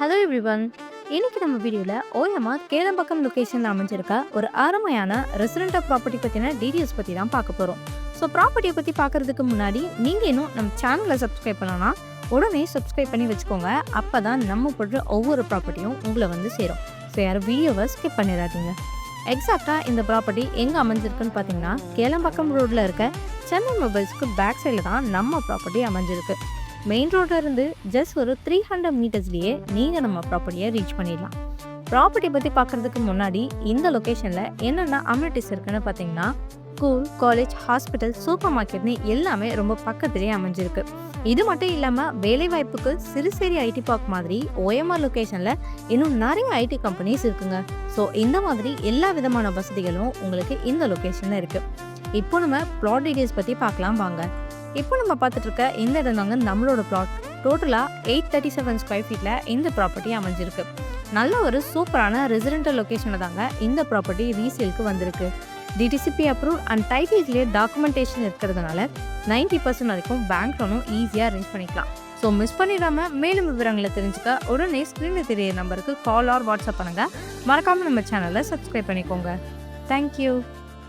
Hello everyone. இன்னைக்கு நம்ம வீடியோவில் ஓஎம்ஆர் கேளம்பாக்கம் லொக்கேஷனில் அமைஞ்சிருக்க ஒரு அருமையான ரெசிடென்டல் ப்ராப்பர்ட்டி பற்றின டீட்டெயில்ஸ் பற்றி தான் பார்க்க போகிறோம். ஸோ ப்ராப்பர்ட்டியை பற்றி பார்க்குறதுக்கு முன்னாடி நீங்கள் இன்னும் நம்ம சேனலை சப்ஸ்கிரைப் பண்ணலாம், உடனே சப்ஸ்கிரைப் பண்ணி வச்சுக்கோங்க. அப்போ தான் நம்ம போடுற ஒவ்வொரு ப்ராப்பர்ட்டியும் உங்களை வந்து சேரும். ஸோ யாரும் வீடியோவை ஸ்கிப் பண்ணிடாதீங்க. எக்ஸாக்டாக இந்த ப்ராப்பர்ட்டி எங்கே அமைஞ்சிருக்குன்னு பார்த்தீங்கன்னா, கேளம்பாக்கம் ரோட்டில் இருக்க சென்னை மொபைல்ஸ்க்கு பேக் சைடில் தான் நம்ம ப்ராப்பர்ட்டி அமைஞ்சிருக்கு. மெயின் ரோட்ல இருந்து ஜஸ்ட் ஒரு 300 மீட்டர்ஸ்லேயே நீங்கள் நம்ம ப்ராப்பர்ட்டியை ரீச் பண்ணிடலாம். ப்ராப்பர்ட்டி பற்றி பார்க்குறதுக்கு முன்னாடி இந்த லொக்கேஷனில் என்னென்ன அம்யூனிட்டிஸ் இருக்குன்னு பார்த்தீங்கன்னா, ஸ்கூல், காலேஜ், ஹாஸ்பிட்டல், சூப்பர் மார்க்கெட்னு எல்லாமே ரொம்ப பக்கத்துலேயே அமைஞ்சிருக்கு. இது மட்டும் இல்லாமல் வேலைவாய்ப்புக்கு சிறுசேரி ஐடி பார்க் மாதிரி ஓஎம்ஆர் லொக்கேஷனில் இன்னும் நிறைய ஐடி கம்பெனிஸ் இருக்குங்க. ஸோ இந்த மாதிரி எல்லா விதமான வசதிகளும் உங்களுக்கு இந்த லொக்கேஷனில் இருக்குது. இப்போ நம்ம ப்ளாட் டீடைல்ஸ் பற்றி பார்க்கலாம் வாங்க. இப்போ நம்ம பார்த்துட்டு இருக்க இந்த இடம் தாங்க நம்மளோட ப்ளாட். டோட்டலாக 837 ஸ்கொயர் ஃபீட்டில் இந்த ப்ராப்பர்ட்டி அமைஞ்சிருக்கு. நல்ல ஒரு சூப்பரான ரெசிடென்டல் லொக்கேஷனில் தாங்க இந்த ப்ராப்பர்ட்டி ரீசேலுக்கு வந்திருக்கு. DTCP approve and title clear documentation இருக்கிறதுனால 90% வரைக்கும் பேங்க் லோனும் ஈஸியாக அரேஞ்ச் பண்ணிக்கலாம். ஸோ மிஸ் பண்ணிடாம மேலும் விவரங்களை தெரிஞ்சுக்க உடனே ஸ்க்ரீனில் தெரிய நம்பருக்கு கால் ஆர் வாட்ஸ்அப் பண்ணுங்கள். மறக்காமல் நம்ம சேனலை சப்ஸ்கிரைப் பண்ணிக்கோங்க. தேங்க்யூ.